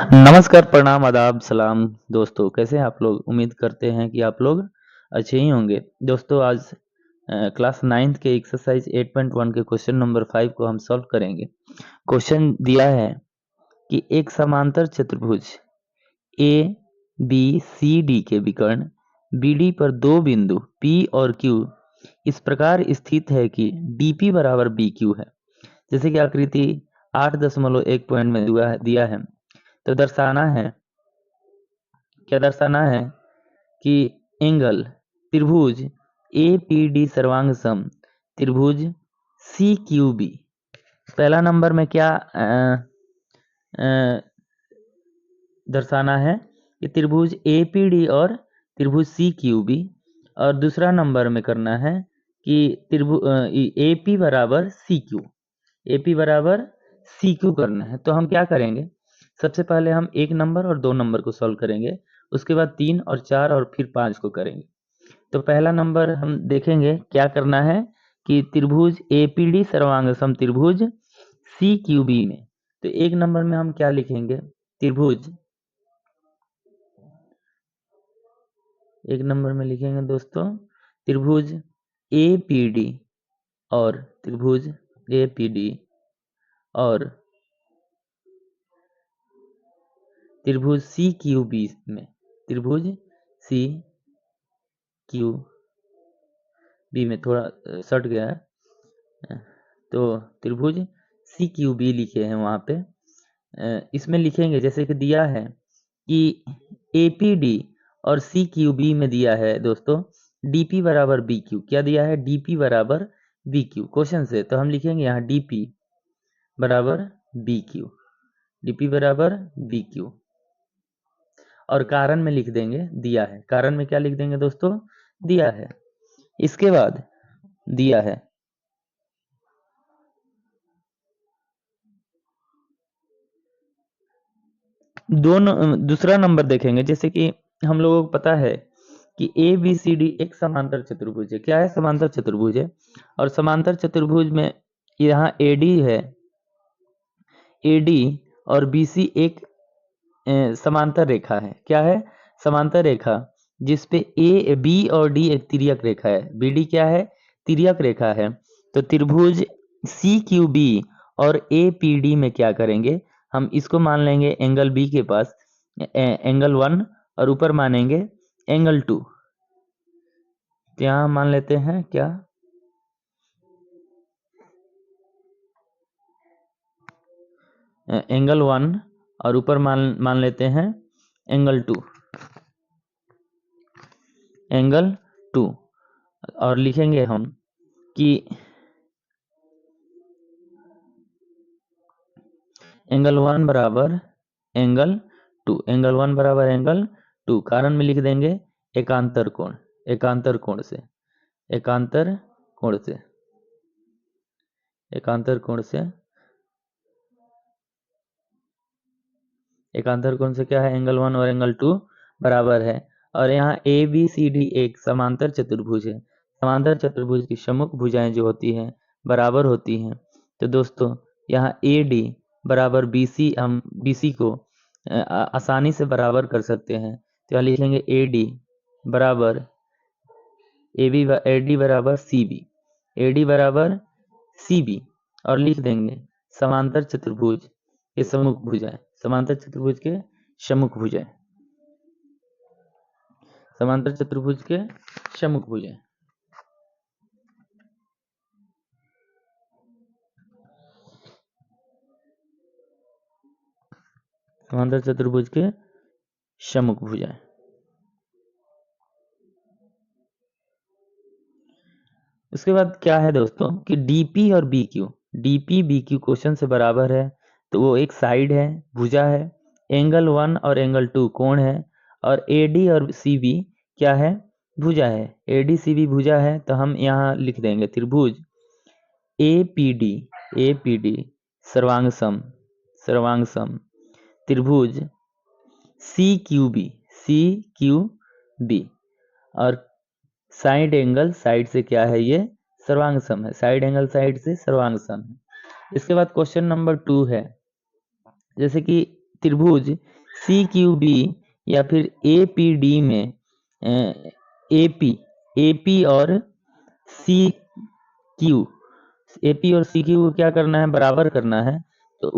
नमस्कार, प्रणाम, आदाब, सलाम दोस्तों, कैसे हैं आप लोग? उम्मीद करते हैं कि आप लोग अच्छे ही होंगे। दोस्तों आज क्लास 9th के एक्सरसाइज 8.1 के क्वेश्चन नंबर 5 को हम सॉल्व करेंगे। क्वेश्चन दिया है कि एक समांतर चतुर्भुज ए बी सी डी के विकर्ण बी डी पर दो बिंदु P और Q इस प्रकार स्थित है कि DP बराबर BQ है। जैसे कि आकृति 8.1 पॉइंट में दिया है। तो दर्शाना है कि एंगल त्रिभुज APD सर्वांग सम त्रिभुज CQB। पहला नंबर में क्या दर्शाना है कि त्रिभुज APD और त्रिभुज CQB, और दूसरा नंबर में करना है कि AP बराबर CQ करना है। तो हम क्या करेंगे, सबसे पहले हम 1 नंबर और 2 नंबर को सॉल्व करेंगे, उसके बाद 3 और 4 और फिर 5 को करेंगे। तो पहला नंबर हम देखेंगे क्या करना है कि त्रिभुज APD सर्वांग सम त्रिभुज CQB में। तो 1 नंबर में हम क्या लिखेंगे, त्रिभुज 1 नंबर में लिखेंगे दोस्तों त्रिभुज APD और त्रिभुज APD और त्रिभुज CQB में, त्रिभुज CQB में थोड़ा सट गया है, तो त्रिभुज CQB लिखे हैं वहां पे। इसमें लिखेंगे जैसे कि दिया है कि APD और CQB में दिया है दोस्तों DP बराबर BQ। क्या दिया है, DP बराबर BQ क्वेश्चन से। तो हम लिखेंगे यहाँ DP बराबर BQ, DP बराबर BQ, और कारण में लिख देंगे दिया है। कारण में क्या लिख देंगे दोस्तों, दिया है। इसके बाद दिया है दूसरा नंबर देखेंगे। जैसे कि हम लोगों को पता है कि ABCD एक समांतर चतुर्भुज है। क्या है, समांतर चतुर्भुज है। और समांतर चतुर्भुज में यहाँ AD है, AD और BC एक समांतर रेखा है। क्या है, समांतर रेखा, जिसपे B और D एक तिर्यक रेखा है। BD क्या है, तिर्यक रेखा है। तो त्रिभुज CQB और APD में क्या करेंगे, हम इसको मान लेंगे एंगल B के पास एंगल 1 और ऊपर मानेंगे एंगल 2। तो यहाँ मान लेते हैं क्या, एंगल 1 और ऊपर मान लेते हैं एंगल 2, एंगल 2, और लिखेंगे हम कि एंगल 1 बराबर एंगल 2, एंगल 1 बराबर एंगल 2। कारण में लिख देंगे एकांतर कोण, एकांतर कोण से, एकांतर कोण से, एकांतर कोण से, एकांतर कोण से क्या है, एंगल 1 और एंगल 2 बराबर है। और यहाँ ABCD एक समांतर चतुर्भुज है। समांतर चतुर्भुज की सम्मुख भुजाएं जो होती हैं बराबर होती हैं। तो दोस्तों यहाँ AD बराबर BC, हम BC को आसानी से बराबर कर सकते हैं। तो यहाँ लिखेंगे AD बराबर AD बराबर CB, AD बराबर CB, और लिख देंगे समांतर चतुर्भुज के सम्मुख भुजाएं, समांतर चतुर्भुज के सम्मुख भुजाएं, समांतर चतुर्भुज के सम्मुख भुजाएं। समांतर चतुर्भुज के सम्मुख भुजाएं। उसके बाद क्या है दोस्तों कि DP और BQ, DP BQ क्वेश्चन से बराबर है। तो वो एक साइड है, भुजा है। एंगल 1 और एंगल 2 कोण है। और AD और CB क्या है, भुजा है। AD CB भुजा है। तो हम यहाँ लिख देंगे त्रिभुज APD सर्वांग सम, सर्वांग सम त्रिभुज CQB, और साइड एंगल साइड से क्या है, ये सर्वांग सम है। साइड एंगल साइड से सर्वांग सम है। इसके बाद क्वेश्चन नंबर 2 है, जैसे कि त्रिभुज सी क्यू बी या फिर ए पी डी में एपी एपी और सी क्यू एपी और सी क्यू को क्या करना है, बराबर करना है। तो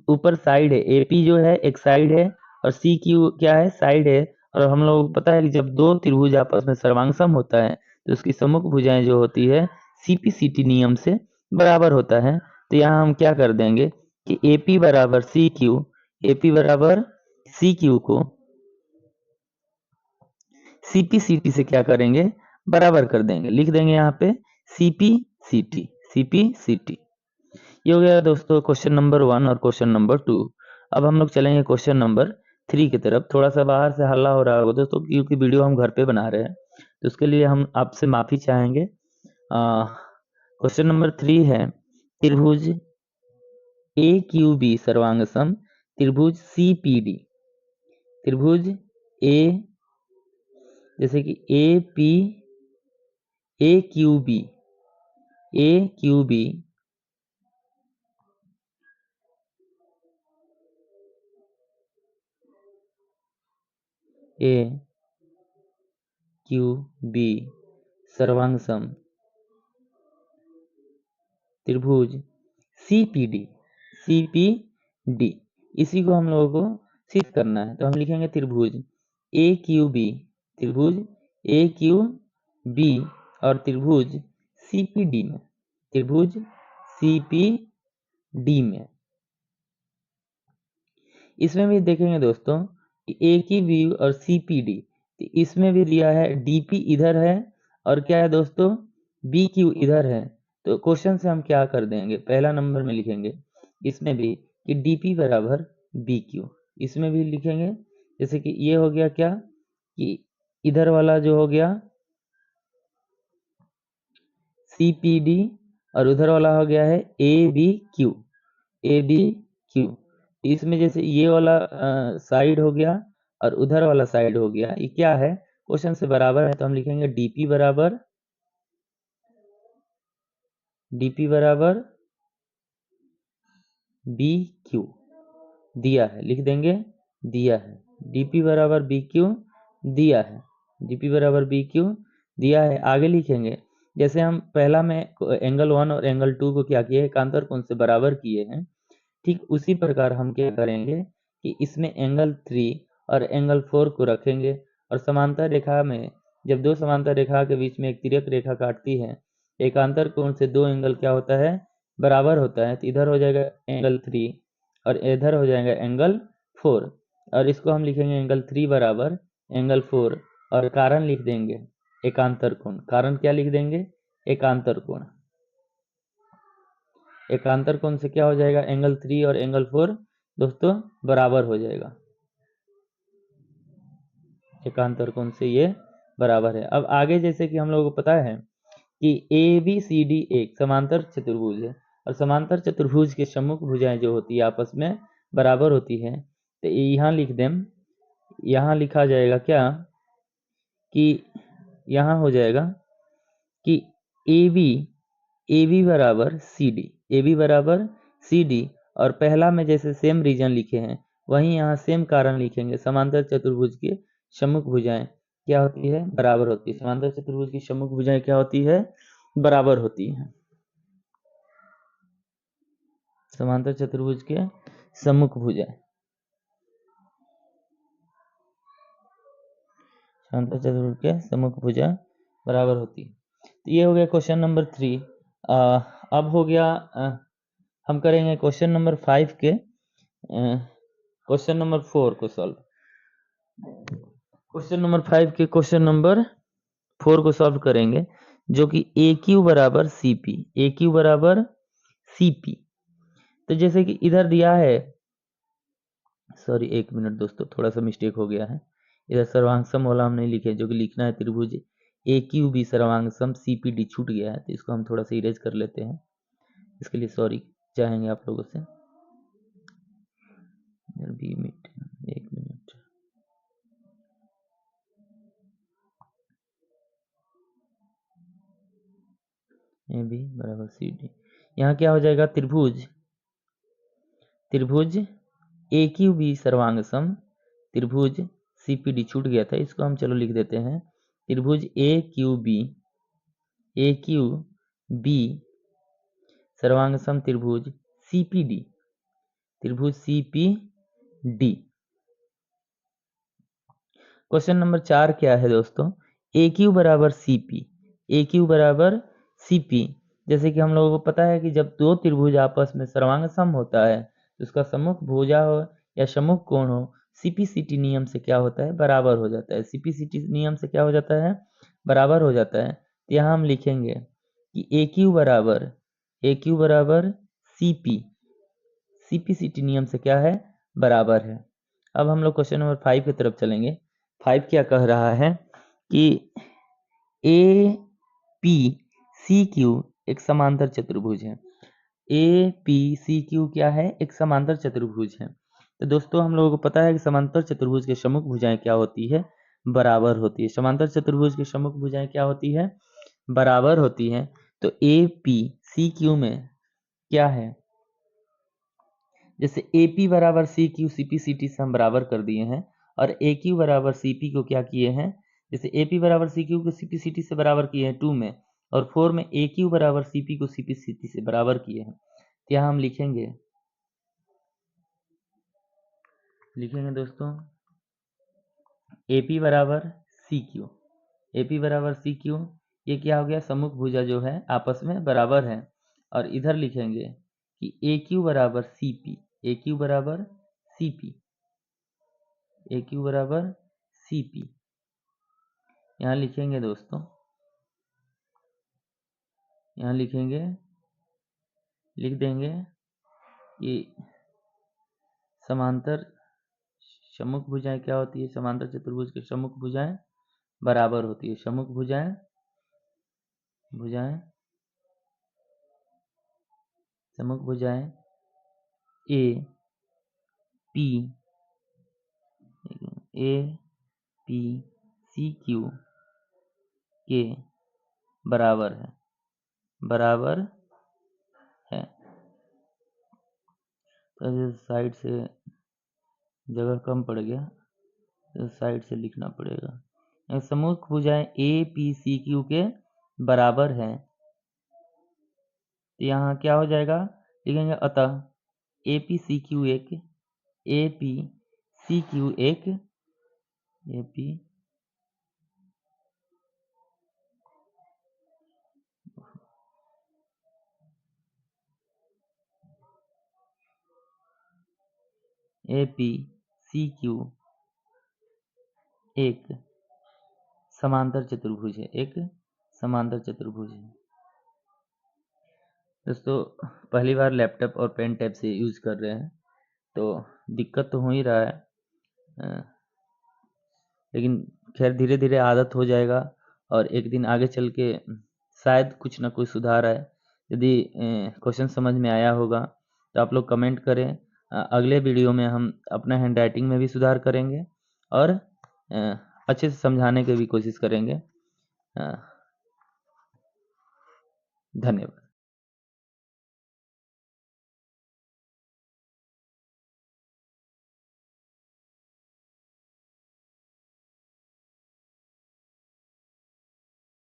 ऊपर साइड है, एपी जो है एक साइड है और सी क्यू क्या है, साइड है। और हम लोग को पता है कि जब दो त्रिभुज आपस में सर्वांगसम होता है तो उसकी सम्मुख भुजाएं जो होती है सीपीसीटी नियम से बराबर होता है। तो यहाँ हम क्या कर देंगे कि एपी बराबर सी क्यू, एपी बराबर सी क्यू को सीपीसीटी से क्या करेंगे, बराबर कर देंगे। लिख देंगे यहाँ पे सीपीसीटी, सीपीसीटी। ये हो गया दोस्तों क्वेश्चन नंबर 1 और क्वेश्चन नंबर 2। अब हम लोग चलेंगे क्वेश्चन नंबर 3 की तरफ। थोड़ा सा बाहर से हल्ला हो रहा होगा दोस्तों, क्योंकि वीडियो हम घर पे बना रहे हैं, तो उसके लिए हम आपसे माफी चाहेंगे। क्वेश्चन नंबर 3 है, त्रिभुज ए क्यू बी सर्वांगसम त्रिभुज सी पी डी। त्रिभुज ए जैसे कि ए क्यू बी, ए क्यू बी ए क्यू बी सर्वांगसम त्रिभुज सीपीडी, सीपीडी इसी को हम लोगों को सिद्ध करना है। तो हम लिखेंगे त्रिभुज ए क्यू बी, त्रिभुज ए क्यू बी और त्रिभुज सीपीडी में, त्रिभुज सीपीडी में। इसमें भी देखेंगे दोस्तों ए की बी और सीपीडी, इसमें भी दिया है डीपी इधर है और क्या है दोस्तों, बी क्यू इधर है। तो क्वेश्चन से हम क्या कर देंगे, पहला नंबर में लिखेंगे इसमें भी कि डीपी बराबर बी क्यू, इसमें भी लिखेंगे। जैसे कि ये हो गया क्या कि इधर वाला जो हो गया सीपीडी और उधर वाला हो गया है A B Q, A B Q. इसमें जैसे ये वाला साइड हो गया और उधर वाला साइड हो गया, ये क्या है, क्वेश्चन से बराबर है। तो हम लिखेंगे डीपी बराबर, डीपी बराबर बी क्यू दिया है, लिख देंगे दिया है, डीपी बराबर बी क्यू दिया है, डीपी बराबर बी क्यू दिया है। आगे लिखेंगे जैसे हम पहला में एंगल 1 और एंगल 2 को क्या किए, एकांतर कोण से बराबर किए हैं, ठीक उसी प्रकार हम क्या करेंगे कि इसमें एंगल 3 और एंगल 4 को रखेंगे और समांतर रेखा में जब दो समांतर रेखा के बीच में एक तिर्यक रेखा काटती है, एकांतर कोण से दो एंगल क्या होता है, बराबर होता है। तो इधर हो जाएगा एंगल 3 और इधर हो जाएगा एंगल 4 और इसको हम लिखेंगे एंगल 3 बराबर एंगल 4 और कारण लिख देंगे एकांतर कोण। कारण क्या लिख देंगे, एकांतर कोण। एकांतर कोण से क्या हो जाएगा, एंगल 3 और एंगल 4 दोस्तों बराबर हो जाएगा, एकांतर कोण से ये बराबर है। अब आगे जैसे कि हम लोगों को पता है कि ए बी सी डी एक समांतर चतुर्भुज है और समांतर चतुर्भुज के सम्मुख भुजाएं जो होती है आपस में बराबर होती है। तो यहाँ लिख दें, यहाँ लिखा जाएगा क्या कि यहाँ हो जाएगा कि ए बी बराबर सी डी, ए बी बराबर सी डी और पहला में जैसे सेम रीजन लिखे हैं वहीं यहाँ सेम कारण लिखेंगे। समांतर चतुर्भुज के सम्मुख भुजाएं क्या होती है, बराबर होती है। समांतर चतुर्भुज की सम्मुख भुजाएं क्या होती है, बराबर होती है। समांतर चतुर्भुज के सम्मुख भुजाएं, समांतर चतुर्भुज के सम्मुख भुजा बराबर होती है। तो ये हो गया क्वेश्चन नंबर 3। अब हो गया हम करेंगे क्वेश्चन नंबर 5 के क्वेश्चन नंबर 4 को सॉल्व। क्वेश्चन नंबर 5 के क्वेश्चन नंबर 4 को सॉल्व करेंगे, जो कि ए क्यू बराबर सी पी, ए क्यू बराबर सी पी। तो जैसे कि इधर दिया है, सॉरी एक मिनट दोस्तों, थोड़ा सा मिस्टेक हो गया है। इधर सर्वांगसम वाला हम नहीं लिखे, जो कि लिखना है त्रिभुज ए क्यू बी सर्वांगसम सी पी डी छूट गया है, तो इसको हम थोड़ा सा इरेज कर लेते हैं। इसके लिए सॉरी चाहेंगे आप लोगों से। एक मिनट, ए बी बराबर सी डी। यहाँ क्या हो जाएगा, त्रिभुज त्रिभुज ए क्यू बी सर्वांग त्रिभुज सीपीडी छूट गया था, इसको हम चलो लिख देते हैं त्रिभुज ए क्यू बी सर्वांग त्रिभुज सीपीडी क्वेश्चन नंबर 4 क्या है दोस्तों, ए क्यू बराबर सी पी। जैसे कि हम लोगों को पता है कि जब दो त्रिभुज आपस में सर्वांग सम होता है तो उसका सम्मुख भुजा हो या सम्मुख कोण हो, सीपीसीटी नियम से क्या होता है, बराबर हो जाता है। सीपीसीटी नियम से क्या हो जाता है, बराबर हो जाता है। तो यहाँ हम लिखेंगे कि ए क्यू बराबर सी पी, सीपीसीटी नियम से क्या है, बराबर है। अब हम लोग क्वेश्चन नंबर 5 की तरफ चलेंगे। 5 क्या कह रहा है कि ए पी सी क्यू एक समांतर चतुर्भुज है। ए पी सी क्यू क्या है, एक समांतर चतुर्भुज है। तो दोस्तों हम लोगों को पता है कि समांतर चतुर्भुज के सम्मुख भुजाएं क्या होती है, बराबर होती है। समांतर चतुर्भुज के सम्मुख भुजाएं क्या होती है, बराबर होती है। तो ए पी सी क्यू में क्या है, जैसे ए पी बराबर C Q C P C T से हम बराबर कर दिए हैं, और ए क्यू बराबर सी पी को क्या किए हैं, जैसे ए पी बराबर सी क्यू को सी पी सी टी से बराबर किए हैं 2 में, और 4 में ए क्यू बराबर सी पी को सी पी सी टी से बराबर किए हैं। तो यहाँ हम लिखेंगे दोस्तों ए पी बराबर सी क्यू, ए पी बराबर सी क्यू, ये क्या हो गया, सम्मुख भुजा जो है आपस में बराबर है। और इधर लिखेंगे कि ए क्यू बराबर सी पी, ए क्यू बराबर सी पी, ए क्यू बराबर सी पी। यहाँ लिखेंगे दोस्तों, यहाँ लिखेंगे, लिख देंगे कि समांतर सम्मुख भुजाएं क्या होती है, समांतर चतुर्भुज के सम्मुख भुजाएं बराबर होती है। सम्मुख भुजाएं सम्मुख भुजाएं ए पी सी क्यू के बराबर है, तो साइड से जगह कम पड़ गया तो साइड से लिखना पड़ेगा। सम्मुख भुजाएं ए पी सी क्यू के बराबर है, तो यहाँ क्या हो जाएगा, लिखेंगे अतः ए पी सी क्यू एक ए पी सी क्यू एक ए पी सी क्यू एक समांतर चतुर्भुज है, एक समांतर चतुर्भुज है। दोस्तों पहली बार लैपटॉप और पेन टैब से यूज कर रहे हैं तो दिक्कत तो हो ही रहा है, लेकिन खैर धीरे धीरे आदत हो जाएगा और एक दिन आगे चल के शायद कुछ ना कुछ सुधार आए। यदि क्वेश्चन समझ में आया होगा तो आप लोग कमेंट करें। अगले वीडियो में हम अपना हैंडराइटिंग में भी सुधार करेंगे और अच्छे से समझाने की भी कोशिश करेंगे। धन्यवाद।